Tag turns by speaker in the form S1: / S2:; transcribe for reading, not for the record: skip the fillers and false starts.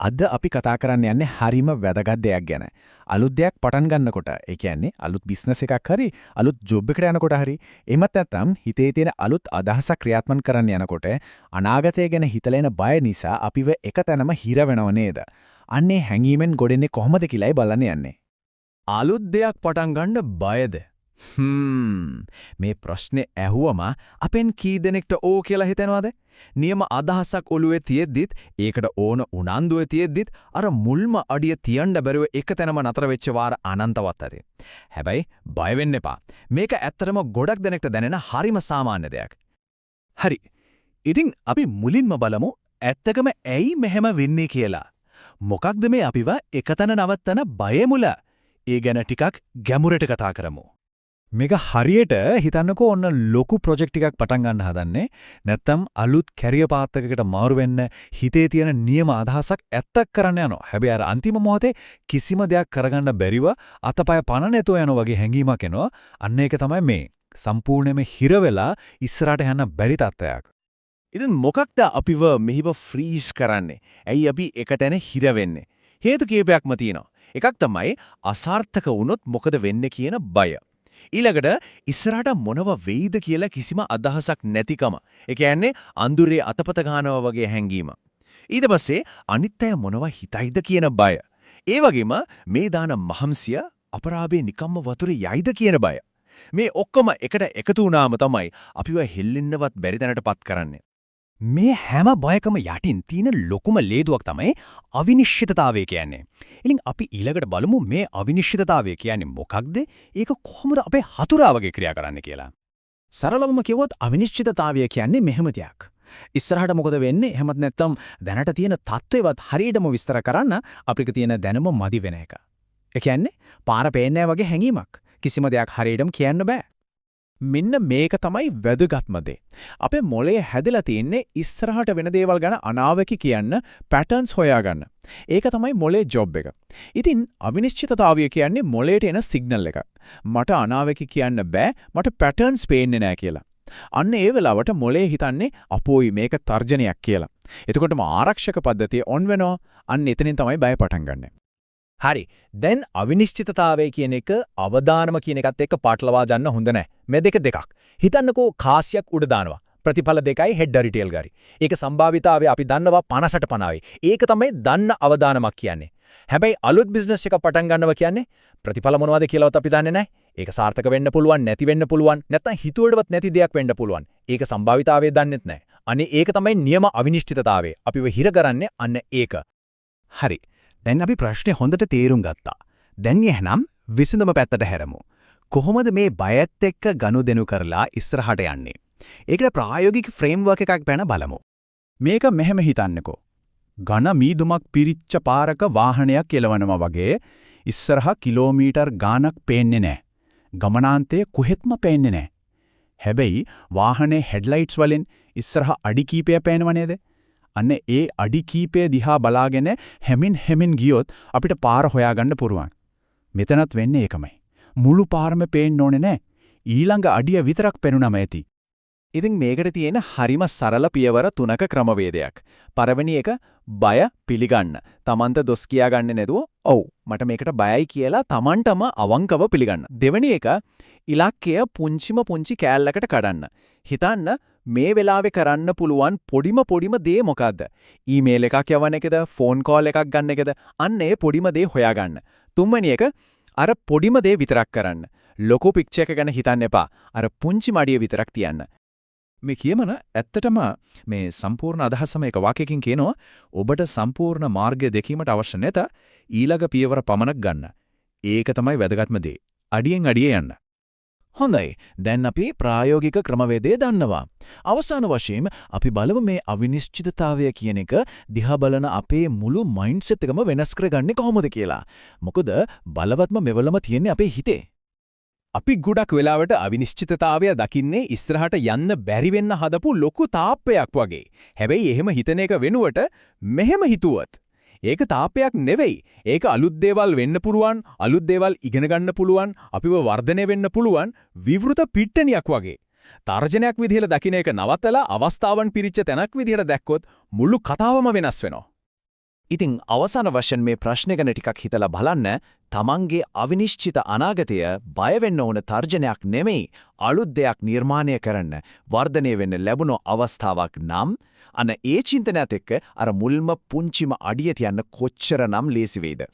S1: අද අපි කතා කරන්න යන්නේ හරීම වැදගත් දෙයක් ගැන. අලුත් දෙයක් පටන් ගන්නකොට, ඒ කියන්නේ අලුත් බිස්නස් එකක් හරි, අලුත් ජොබ් එකකට යනකොට හරි, එහෙමත් නැත්නම් හිතේ තියෙන අලුත් අදහසක් ක්‍රියාත්මක කරන්න යනකොට අනාගතය ගැන හිතලා එන බය නිසා අපිව එකතැනම හිර වෙනව නේද? අන්නේ හැංගීමෙන් ගොඩෙන්නේ කොහොමද කියලායි බලන්න යන්නේ.
S2: අලුත් දෙයක් පටන් ගන්න බයද? මේ ප්‍රශ්නේ ඇහුවම අපෙන් කී දෙනෙක්ට ඕ කියලා හිතනවද? නියම අදහසක් ඔළුවේ තියෙද්දිත් ඒකට ඕන උනන්දුවේ තියෙද්දිත් අර මුල්ම අඩිය තියන්න බැරුව එකතැනම නතර වෙච්ච වාර අනන්තවත් ඇති. හැබැයි බය වෙන්න එපා. මේක ඇත්තටම ගොඩක් දෙනෙක්ට දැනෙන හරිම සාමාන්‍ය දෙයක්.
S1: හරි. ඉතින් අපි මුලින්ම බලමු ඇත්තකම ඇයි මෙහෙම වෙන්නේ කියලා. මොකක්ද මේ අපිව එකතැන නවත්තන බය මුල? ඒ ගැන ටිකක් ගැඹුරට කතා කරමු. මේක හරියට හිතන්නකෝ ඔන්න ලොකු ප්‍රොජෙක්ට් එකක් පටන් ගන්න හදන්නේ නැත්නම් අලුත් කැරියර් පාත් එකකට මාරු වෙන්න හිතේ තියෙන නියම අදහසක් ඇත්තක් කරන්න යනවා. හැබැයි අර අන්තිම මොහොතේ කිසිම දෙයක් කරගන්න බැරිව අතපය පන නැතුව යන වගේ හැඟීමක් එනවා. අන්න ඒක තමයි මේ සම්පූර්ණයෙන්ම හිර වෙලා ඉස්සරහට යන්න බැරි තත්ත්වයක්. ඉතින් මොකක්ද අපිව මෙහිව ෆ්‍රීස් කරන්නේ? ඇයි අපි එකතැන හිර වෙන්නේ? හේතු කීපයක්ම තියෙනවා. එකක් තමයි අසාර්ථක වුණොත් මොකද වෙන්නේ කියන බය. ඊළඟට ඉස්සරහට මොනව වෙයිද කියලා කිසිම අදහසක් නැතිකම. ඒ කියන්නේ අඳුරේ අතපත ගන්නවා වගේ හැඟීම. ඊට පස්සේ අනිත් අය මොනව හිතයිද කියන බය. ඒ වගේම මේ දාන මහම්සිය අපරාබේ නිකම්ම වතුරේ යයිද කියන බය. මේ ඔක්කොම එකට එකතු වුණාම තමයි අපිව හෙල්ලෙන්නවත් බැරි තැනටපත් කරන්නේ. මේ හැම බයකම යටින් තියෙන ලොකුම ලේදුවක් තමයි අවිනිශ්චිතතාවය කියන්නේ. ඉතින් අපි ඊළඟට බලමු මේ අවිනිශ්චිතතාවය කියන්නේ මොකක්ද? ඒක කොහොමද අපේ හතුරා වගේ ක්‍රියා කරන්නේ කියලා. සරලවම කිව්වොත් අවිනිශ්චිතතාවය කියන්නේ මෙහෙම දෙයක්. ඉස්සරහට මොකද වෙන්නේ? එහෙමත් නැත්නම් දැනට තියෙන තත්ත්වයවත් හරියටම විස්තර කරන්න අපිට තියෙන දැනුම මදි වෙන එක. ඒ කියන්නේ පාර පේන්නේ නැහැ වගේ හැඟීමක්. කිසිම දෙයක් හරියටම කියන්න බෑ. මෙන්න මේක තමයි වැදගත්ම දේ. අපේ මොළය හැදලා තියෙන්නේ ඉස්සරහට වෙන දේවල් ගැන අනාවැකි කියන්න, පැටර්න්ස් හොයාගන්න. ඒක තමයි මොළේ ජොබ් එක. ඉතින් අවිනිශ්චිතතාවය කියන්නේ මොළයට එන සිග්නල් එකක්. මට අනාවැකි කියන්න බෑ, මට පැටර්න්ස් පේන්නේ නෑ කියලා. අන්න ඒ වෙලාවට මොළේ හිතන්නේ අපෝයි මේක තර්ජනයක් කියලා. එතකොටම ආරක්ෂක පද්ධතිය ඔන් වෙනවා. අන්න එතනින් තමයි බය පටන් ගන්නෙ. හරි. දැන් අවිනිශ්චිතතාවය කියන එක අවදානම කියන එකත් එක්ක පාටලවා ගන්න හොඳ නැහැ. මේ දෙකක්. හිතන්නකෝ කාසියක් උඩ දානවා. ප්‍රතිඵල දෙකයි හෙඩ් රිටේල් ගාරි. ඒක සම්භාවිතාවය අපි දන්නවා 50ට 50යි. ඒක තමයි දන්න අවදානමක් කියන්නේ. හැබැයි අලුත් බිස්නස් එකක් පටන් ගන්නවා කියන්නේ ප්‍රතිඵල මොනවද කියලාවත් අපි දන්නේ නැහැ. ඒක සාර්ථක වෙන්න පුළුවන්, නැති වෙන්න පුළුවන්, නැත්නම් හිතුවටවත් නැති දෙයක් වෙන්න පුළුවන්. ඒක සම්භාවිතාවය දන්නෙත් නැහැ. අනේ ඒක තමයි නියම අවිනිශ්චිතතාවය. අපිව හිර කරන්නේ අන්න ඒක. හරි. දැන් අපි ප්‍රශ්නේ හොඳට තේරුම් ගත්තා. දැන් එහෙනම් විසඳුම පැත්තට හැරමු. කොහොමද මේ බයත් එක්ක ගනුදෙනු කරලා ඉස්සරහට යන්නේ? ඒකට ප්‍රායෝගික ෆ්‍රේම්වර්ක් එකක් ගැන බලමු. මේක මෙහෙම හිතන්නකෝ. ඝන මීදුමක් පිරිච්ච පාරක වාහනයක් එලවනවා වගේ ඉස්සරහ කිලෝමීටර් ගාණක් පේන්නේ නැහැ. ගමනාන්තය කොහෙත්ම පේන්නේ නැහැ. හැබැයි වාහනේ හෙඩ්ලයිට්ස් වලින් ඉස්සරහ අඩි කීපය පේනව නේද? අන්න ඒ අඩි කීපය දිහා බලාගෙන හැමින් ගියොත් අපිට පාර හොයාගන්න පුරුවන්. මෙතනත් වෙන්නේ ඒකමයි. මුළු පාරම පේන්න ඕනේ නැහැ. ඊළඟ අඩිය විතරක් පෙනුනම ඇති. ඉතින් මේකට තියෙන හරිම සරල පියවර 3ක ක්‍රමවේදයක්. පළවෙනි එක බය පිළිගන්න. Tamanta දොස් කියාගන්නේ නැතුව ඔව් මට මේකට බයයි කියලා Tamanටම අවංකව පිළිගන්න. දෙවෙනි එක ඉලක්කය පුංචි කෑල්ලකට කඩන්න. හිතන්න මේ වෙලාවේ කරන්න පුළුවන් පොඩිම දේ මොකද්ද? ඊමේල් එකක් යවන එකද, ෆෝන් කෝල් එකක් ගන්න එකද? අන්න ඒ පොඩිම දේ හොයාගන්න. තුන්වෙනි එක අර පොඩිම දේ විතරක් කරන්න. ලොකු පික්චර් එක ගැන හිතන්න එපා. අර පුංචි මඩිය විතරක් තියන්න. මේ කියමන ඇත්තටම මේ සම්පූර්ණ අදහසම එක වාක්‍යකින් කියනවා ඔබට සම්පූර්ණ මාර්ගය දැකීමට අවශ්‍ය නැත ඊළඟ පියවර පමණක් ගන්න. ඒක තමයි වැදගත්ම දේ. අඩියෙන් අඩිය යන්න. හොඳයි. දැන් අපි ප්‍රායෝගික ක්‍රමවේදය දන්නවා. අවසාන වශයෙන් අපි බලමු මේ අවිනිශ්චිතතාවය කියන එක දිහා බලන අපේ මුළු මයින්ඩ්සෙට් එකම වෙනස් කරගන්නේ කොහොමද කියලා. මොකද බලවත්ම මෙවලම තියෙන්නේ අපේ හිතේ. අපි ගොඩක් වෙලාවට අවිනිශ්චිතතාවය දකින්නේ ඉස්සරහට යන්න බැරි වෙන්න හදපු ලොකු තාප්පයක් වගේ. හැබැයි එහෙම හිතන එක වෙනුවට මෙහෙම හිතුවත් ඒක තාපයක් නෙවෙයි. ඒක අලුත් දේවල් වෙන්න පුළුවන්, අලුත් දේවල් ඉගෙන ගන්න පුළුවන්, අපිව වර්ධනය වෙන්න පුළුවන් විවෘත පිට්ටනියක් වගේ. තර්ජනයක් විදිහට දකින්න එක නවත්තලා අවස්ථාවන් පිරිච්ච තැනක් විදිහට දැක්කොත් මුළු කතාවම වෙනස් වෙනවා. ඉතින් අවසාන වශයෙන් මේ ප්‍රශ්නේ ගැන ටිකක් හිතලා බලන්න තමන්ගේ අවිනිශ්චිත අනාගතය බය වෙන්න ඕන තර්ජනයක් නෙමෙයි අලුත් දෙයක් නිර්මාණය කරන්න වර්ධනය වෙන්න ලැබුණු අවස්ථාවක් නම් අන ඒ චින්තනයත් එක්ක අර මුල්ම පුංචිම අඩිය තියන්න කොච්චරනම් ලේසි වේද